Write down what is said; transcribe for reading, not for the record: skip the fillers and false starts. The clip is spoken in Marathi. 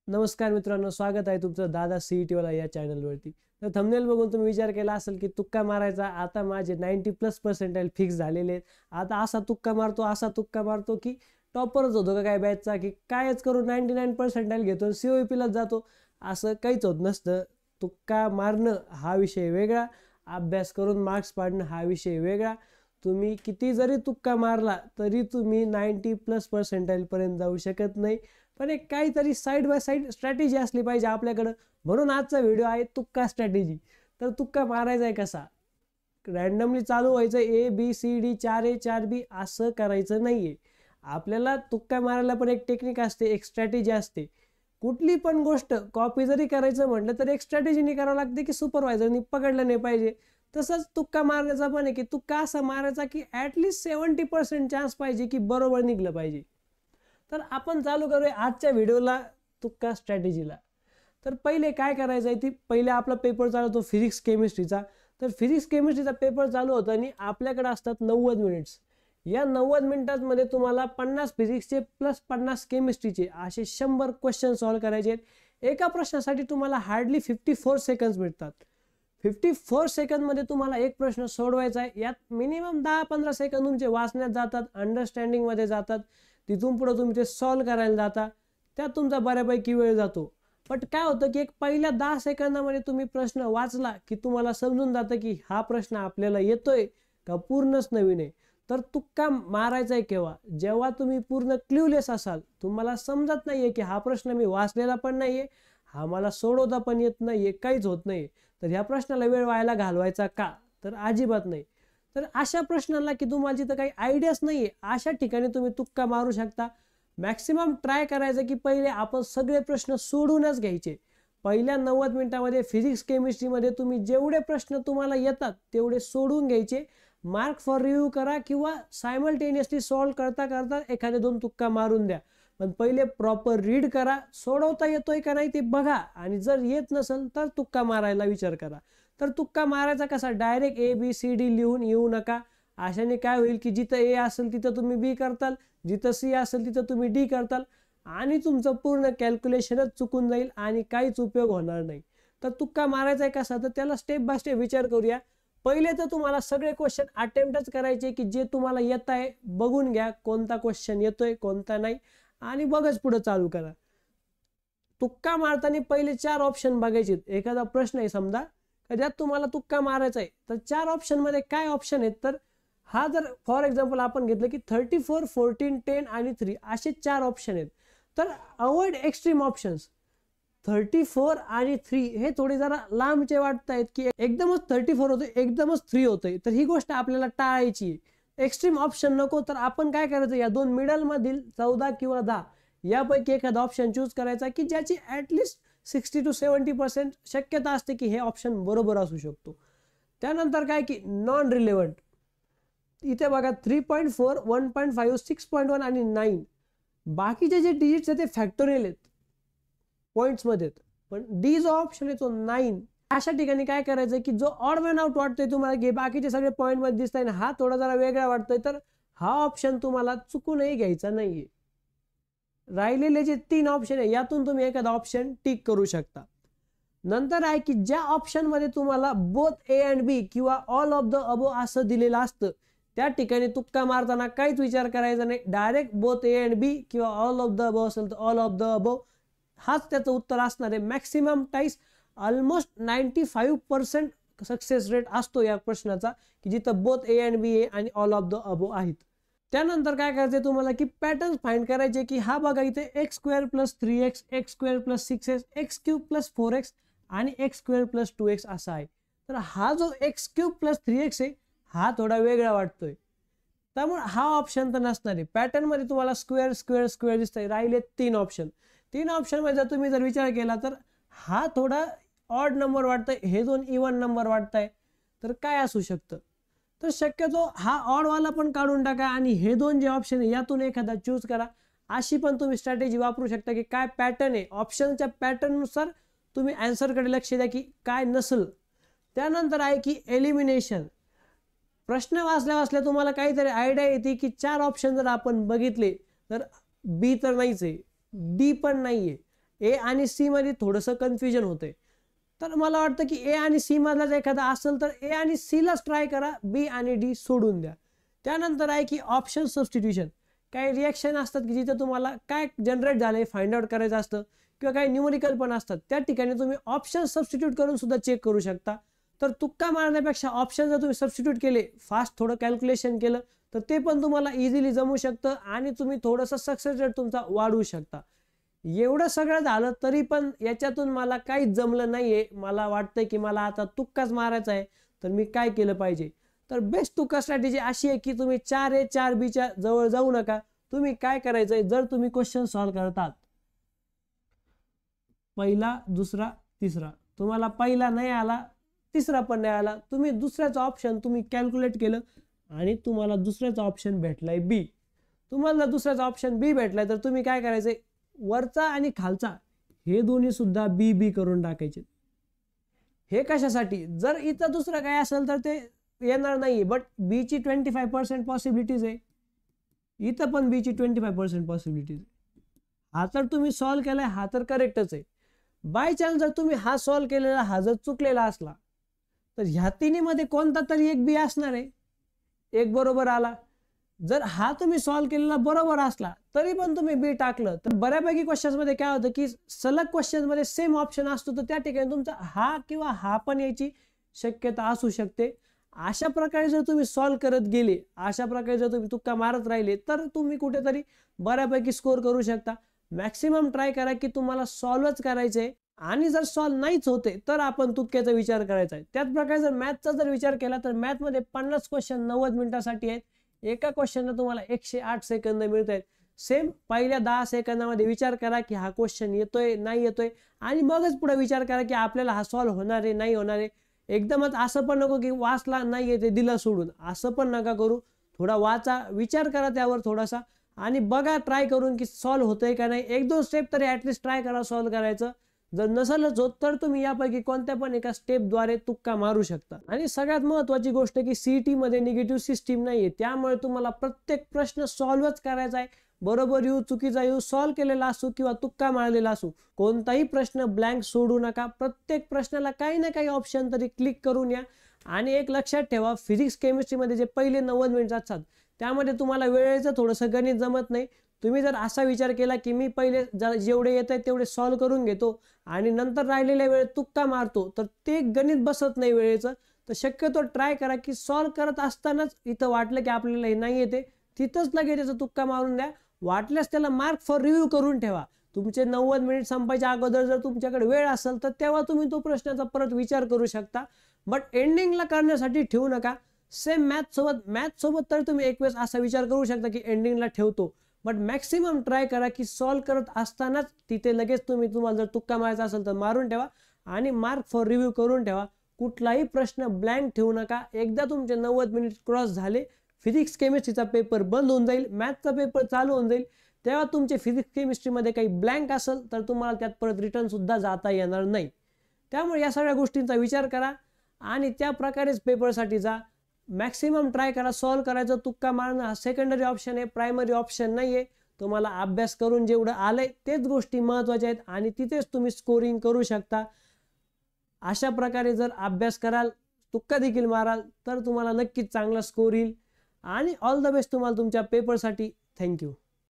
नमस्कार मित्रांनो, स्वागत आहे तुमचं दादा सीईटी वाला या चॅनलवरती. तर थंबनेल बघून तुम्ही विचार केला असेल की तुक्का मारायचा. आता माझे 90+ फिक्स झालेले आहेत. आता असा तुक्का मारतो की टॉपरच होतो का काय बॅचचा, की कायच करू 99% घेतो COEPलाच जातो. असं काहीच होत नसतं. तुक्का मारणं हा विषय वेगळा, अभ्यास करून मार्क्स पाडणं हा विषय वेगळा. तुम्ही किती जरी तुक्का मारला तरी तुम्ही 90+ पर्यंत जाऊ शकत नाही. पण एक काहीतरी साईड बाय साईड स्ट्रॅटेजी असली पाहिजे आपल्याकडं. म्हणून आजचा व्हिडिओ आहे तुक्का स्ट्रॅटेजी. तर तुक्का मारायचा आहे कसा? रॅन्डमली चालू व्हायचं ABCD 4A 4B असं करायचं नाहीये. आपल्याला तुक्का मारायला पण एक टेक्निक असते, एक स्ट्रॅटेजी असते. कुठली पण गोष्ट कॉपी जरी करायचं म्हटलं तर एक स्ट्रॅटेजीने करावं लागते की सुपरवायझरनी पकडलं नाही पाहिजे. तसंच तुक्का मारण्याचा पण आहे की तुक्का असा मारायचा की ॲटलिस्ट 70% चान्स पाहिजे की बरोबर निघलं पाहिजे. तर आपण चालू करूया आजच्या व्हिडिओला तुक्का स्ट्रॅटेजीला. तर पहिले काय करायचं आहे, ती पहिले आपला पेपर चालू होतो फिजिक्स केमिस्ट्रीचा. तर फिजिक्स केमिस्ट्रीचा पेपर चालू होता आणि आपल्याकडे असतात 90 मिनिट्स. या 90 मिनिटांमध्ये तुम्हाला 50 फिजिक्सचे प्लस 50 केमिस्ट्रीचे असे 100 क्वेश्चन सॉल्व्ह करायचे आहेत. एका प्रश्नासाठी तुम्हाला हार्डली 54 सेकंड्स मिळतात. 54 सेकंदमध्ये तुम्हाला एक प्रश्न सोडवायचा आहे. यात मिनिमम 10-15 सेकंद तुमचे वाचण्यात जातात, अंडरस्टँडिंगमध्ये जातात. तिथून पुढे तुम्ही ते सॉल्व्ह करायला जाता, त्यात तुमचा बऱ्यापैकी वेळ जातो. बट काय होतं की एक पहिल्या 10 सेकंदामध्ये तुम्ही प्रश्न वाचला की तुम्हाला समजून जातं की हा प्रश्न आपल्याला येतोय का पूर्णच नवीन आहे. तर तुक्का मारायचा आहे केव्हा? जेव्हा तुम्ही पूर्ण क्ल्यूलेस असाल, तुम्हाला समजत नाहीये की हा प्रश्न मी वाचलेला पण नाहीये, हा मला सोडवता पण येत नाहीये, काहीच होत नाही. तर ह्या प्रश्नाला वेळ व्हायला घालवायचा का? तर अजिबात नाही. तर अशा प्रश्नाला की तुम्हाला जिथं काही आयडियाच नाहीये, अशा ठिकाणी तुम्ही तुक्का मारू शकता. मॅक्सिमम ट्राय करायचं की पहिले आपण सगळे प्रश्न सोडूनच घ्यायचे. पहिल्या 90 मिनिटामध्ये फिजिक्स केमिस्ट्रीमध्ये तुम्ही जेवढे प्रश्न तुम्हाला येतात तेवढे सोडून घ्यायचे. मार्क फॉर रिव्ह्यू करा किंवा सायमल्टेनियसली सॉल्व्ह करता करता एखादे 2 तुक्का मारून द्या. पण पहिले प्रॉपर रीड करा, सोडवता येतोय का नाही ते बघा आणि जर येत नसेल तर तुक्का मारायला विचार करा. तर तुक्का मारायचा कसा? डायरेक्ट ABCD लिहून येऊ नका. अशाने काय होईल की जिथं A असेल तिथं तुम्ही B करताल, जिथं C असेल तिथं तुम्ही D करताल आणि तुमचं पूर्ण कॅल्क्युलेशनच चुकून जाईल आणि काहीच उपयोग होणार नाही. तर तुक्का मारायचा आहे कसा? तर त्याला स्टेप बाय स्टेप विचार करूया. पहिले तर तुम्हाला सगळे क्वेश्चन अटेम्प्टच करायचे की जे तुम्हाला येत आहे बघून घ्या, कोणता क्वेश्चन येतोय कोणता नाही आणि बघच पुढे चालू करा. तुक्का मारताना पहिले 4 ऑप्शन बघायचे. एखादा प्रश्न आहे समजा ज्यात तुम्हाला तुक्का मारायचा आहे, तर 4 ऑप्शन मध्ये काय ऑप्शन आहेत? तर हा जर फॉर एक्झाम्पल आपण घेतलं की 34, 14, 10 आणि 3 असे 4 ऑप्शन आहेत. तर अवॉइड एक्स्ट्रीम ऑप्शन्स. 34 आणि 3 हे थोडे जरा लांबचे वाटत आहेत की एकदमच 34 होतोय, एकदमच 3 होतोय. तर ही गोष्ट आपल्याला टाळायची आहे. एक्स्ट्रीम ऑप्शन नको. तर आपण काय करायचं, या 2 मिडल मधील 14 किंवा 10 यापैकी एखादा ऑप्शन चूज करायचा की ज्याची ॲटलिस्ट 60 to 70% शक्यता असते की हे ऑप्शन बरोबर असू शकतो. त्यानंतर काय की नॉन रिलेव्हंट. इथे बघा 3.4, 1.5, 6.1 आणि 9 बाकीचे जे डिजिट्स आहेत ते फॅक्टोरियल आहेत, पॉइंट्स मध्ये. पण डी जो ऑप्शन आहे तो 9. अशा ठिकाणी काय करायचं की जो ऑड मॅन आउट वाटतोय तुम्हाला की बाकीचे सगळे पॉईंट मध्ये दिसत आहे, हा थोडा जरा वेगळा वाटतोय, तर हा ऑप्शन तुम्हाला चुकूनही घ्यायचा नाहीये. राहिलेले जे 3 ऑप्शन आहे यातून तुम्ही एखादा ऑप्शन टिक करू शकता. नंतर आहे की ज्या ऑप्शन मध्ये तुम्हाला बोथ A and B किंवा ऑल ऑफ द अबो असं दिलेलं असतं, त्या ठिकाणी तुक्का मारताना काहीच विचार करायचा नाही. Direct both A and B किंवा ऑल ऑफ द अबो असेल तर ऑल ऑफ द अबो हाच त्याचं उत्तर असणार आहे. Maximum Times almost 95% success rate असतो या प्रश्नाचा की जिथं बोथ A and B आणि ऑल ऑफ द अबो आहेत. त्यानंतर काय करायचं तुम्हाला की पॅटर्न फाइंड करायचे की हा बघा इथे x² + 3x, x² + 6x, x³ + 4x आणि x² + 2x असा आहे. तर हा जो x³ + 3x आहे हा थोडा वेगळा वाटतोय, त्यामुळे हा ऑप्शन तर नसणार आहे. पॅटर्न मध्ये तुम्हाला स्क्वेअर स्क्वेअर स्क्वेअर दिसतंय. राहिले 3 ऑप्शन. 3 ऑप्शन मध्ये जर तुम्ही विचार केला तर हा थोडा ऑड नंबर वाटतंय, हे 2 इवन नंबर वाटतंय. तर काय असू शकतं? तर शक्यतो हा ऑड वाला पण काढून टाका आणि हे 2 जे ऑप्शन आहे यातून एखादा चूज करा. अशी पण तुम्ही स्ट्रॅटेजी वापरू शकता की काय पॅटर्न आहे, ऑप्शनच्या पॅटर्ननुसार तुम्ही आन्सरकडे लक्ष द्या की काय नसेल. त्यानंतर आहे की एलिमिनेशन. प्रश्न वाचल्या वाचल्या तुम्हाला काहीतरी आयडिया येते की 4 ऑप्शन जर आपण बघितले तर B तर नाहीच आहे, D पण नाहीये, ए आणि सी मध्ये थोडंसं कन्फ्युजन होतंय. तर मला वाटतं की ए आणि सी मधलाच एखादा असेल तर ए आणि सी लाच ट्राय करा, बी आणि डी सोडून द्या. त्यानंतर आहे की ऑप्शन सबस्टिट्यूशन. काही रिॲक्शन असतात की जिथे तुम्हाला काय जनरेट झालंय फाइंड आउट करायचं असतं किंवा काही न्यूमरिकल पण असतात, त्या ठिकाणी तुम्ही ऑप्शन सबस्टिट्यूट करून सुद्धा चेक करू शकता. तर तुक्का मारण्यापेक्षा ऑप्शन जर तुम्ही सबस्टिट्यूट केले, फास्ट थोडं कॅल्क्युलेशन केलं, तर ते पण तुम्हाला इझिली जमू शकतं आणि तुम्ही थोडंसं सक्सेस रेट तुमचा वाढवू शकता. एवढं सगळं झालं तरी पण याच्यातून मला काहीच जमलं नाहीये, मला वाटतंय की मला आता तुक्काच मारायचा आहे, तर मी काय केलं पाहिजे? तर बेस्ट तुक्का स्ट्रॅटेजी अशी आहे की तुम्ही 4A 4B च्या जवळ जाऊ नका. तुम्ही काय करायचंय, जर तुम्ही क्वेश्चन सॉल्व्ह करतात पहिला, दुसरा, तिसरा, तुम्हाला पहिला नाही आला, तिसरा पण नाही आला, तुम्ही दुसऱ्याचा ऑप्शन तुम्ही कॅल्क्युलेट केलं आणि तुम्हाला दुसऱ्याचा ऑप्शन भेटलाय बी. तुम्हाला दुसऱ्याचा ऑप्शन बी भेटलाय तर तुम्ही काय करायचंय, वरचा आणि खालचा हे दोन्ही सुद्धा बी बी करून टाकायचे. हे कशासाठी, जर इथं दुसरं काय असेल तर ते येणार नाही, बट बी ची 25% पॉसिबिलिटीज आहे, इथं पण बी ची 25% पॉसिबिलिटीज. हा तर तुम्ही सॉल्व्ह केलाय, हा तर करेक्टच आहे. बाय चान्स जर तुम्ही हा सॉल्व्ह केलेला हा जर चुकलेला असला तर ह्या तिन्हीमध्ये कोणता तरी एक बी असणार आहे, एक बरोबर आला. जर हा तुम्ही सॉल्व्ह केलेला बरोबर असला तरी पण तुम्ही बी टाकलं तर बऱ्यापैकी क्वेश्चन्स मध्ये काय होतं की सलग क्वेश्चन्स मध्ये सेम ऑप्शन असतो, तर त्या ठिकाणी तुमचा हा किंवा हा पण याची शक्यता असू शकते. अशा प्रकारे जर तुम्ही सॉल्व्ह करत गेले, अशा प्रकारे जर तुम्ही तुक्का मारत राहिले तर तुम्ही कुठेतरी बऱ्यापैकी स्कोर करू शकता. मॅक्सिमम ट्राय करा की तुम्हाला सॉल्व्हच करायचंय आणि जर सॉल्व्ह नाहीच होते तर आपण तुक्क्याचा विचार करायचा आहे. त्याच प्रकारे जर मॅथचा जर विचार केला तर मॅथमध्ये 50 क्वेश्चन 90 मिनिटासाठी आहेत. एका क्वेश्चनला तुम्हाला 108 सेकंद मिळत आहेत. सेम पहिल्या 10 सेकंदामध्ये विचार करा की हा क्वेश्चन येतोय नाही येतोय आणि मगच पुढे विचार करा की आपल्याला हा सॉल्व्ह होणार आहे नाही होणार आहे. एकदमच असं पण नको की वाचला नाही येते दिला सोडून, असं पण नका करू. थोडा वाचा, विचार करा त्यावर थोडासा आणि बघा ट्राय करून की सॉल्व्ह होतंय का नाही. 1-2 स्टेप तरी ऍटलीस्ट ट्राय करा सॉल्व्ह करायचं. जर नसेलच होत तर तुम्ही यापैकी कोणत्या पण एका स्टेपद्वारे तुक्का मारू शकता. आणि सगळ्यात महत्त्वाची गोष्ट की सीईटी मध्ये निगेटिव्ह सिस्टीम नाहीये, त्यामुळे तुम्हाला प्रत्येक प्रश्न सॉल्व्हच करायचा आहे. बरोबर येऊ चुकीचा येऊ, सॉल्व्ह केलेला असो किंवा तुक्का मारलेला असो, कोणताही प्रश्न ब्लँक सोडू नका. प्रत्येक प्रश्नाला काही ना काही ऑप्शन तरी क्लिक करून या. आणि एक लक्षात ठेवा, फिजिक्स केमिस्ट्रीमध्ये जे पहिले 90 मिनिट असतात त्यामध्ये तुम्हाला वेळेचं थोडंसं गणित जमत नाही. तुम्ही जर असा विचार केला की मी पहिले जेवढे येत आहेत तेवढे सॉल्व्ह करून घेतो आणि नंतर राहिलेल्या वेळेत तुक्का मारतो, तर ते गणित बसत नाही वेळेचं. तर शक्यतो ट्राय करा की सॉल्व्ह करत असतानाच इथं वाटलं की आपल्याला हे नाही येते, तिथंच लगेच त्याचा तुक्का मारून द्या. वाटल्यास त्याला मार्क फॉर रिव्ह्यू करून ठेवा. तुमचे 90 मिनिट संपायच्या अगोदर जर तुमच्याकडे वेळ असेल तर तेव्हा तुम्ही तो प्रश्नाचा परत विचार करू शकता, बट एंडिंगला करण्यासाठी ठेवू नका. सेम मॅथ सोबत तर तुम्ही एक वेळेस असा विचार करू शकता की एंडिंगला ठेवतो, बट मॅक्सिमम ट्राय करा की सॉल्व्ह करत असतानाच तिथे लगेच तुम्हाला जर तुक्का मारायचा असेल तर मारून ठेवा आणि मार्क फॉर रिव्ह्यू करून ठेवा. कुठलाही प्रश्न ब्लँक ठेवू नका. एकदा तुमचे 90 मिनिट क्रॉस झाले, फिजिक्स केमिस्ट्रीचा पेपर बंद होऊन जाईल, मॅथचा पेपर चालू होऊन जाईल. तेव्हा तुमचे फिजिक्स केमिस्ट्रीमध्ये काही ब्लँक असेल तर तुम्हाला त्यात परत रिटर्न सुद्धा जाता येणार नाही. त्यामुळे या सगळ्या गोष्टींचा विचार करा आणि त्या प्रकारेच पेपरसाठी जा. मॅक्सिमम ट्राय करा सॉल्व्ह करायचं. तुक्का मारणं हा सेकंडरी ऑप्शन आहे, प्रायमरी ऑप्शन नाहीये. तुम्हाला अभ्यास करून जेवढं आलंय तेच गोष्टी महत्त्वाच्या आहेत आणि तिथेच तुम्ही स्कोरिंग करू शकता. अशा प्रकारे जर अभ्यास कराल, तुक्का देखील माराल तर तुम्हाला नक्कीच चांगला स्कोर येईल. आणि ऑल द बेस्ट तुम्हाला तुमच्या पेपरसाठी. थँक्यू.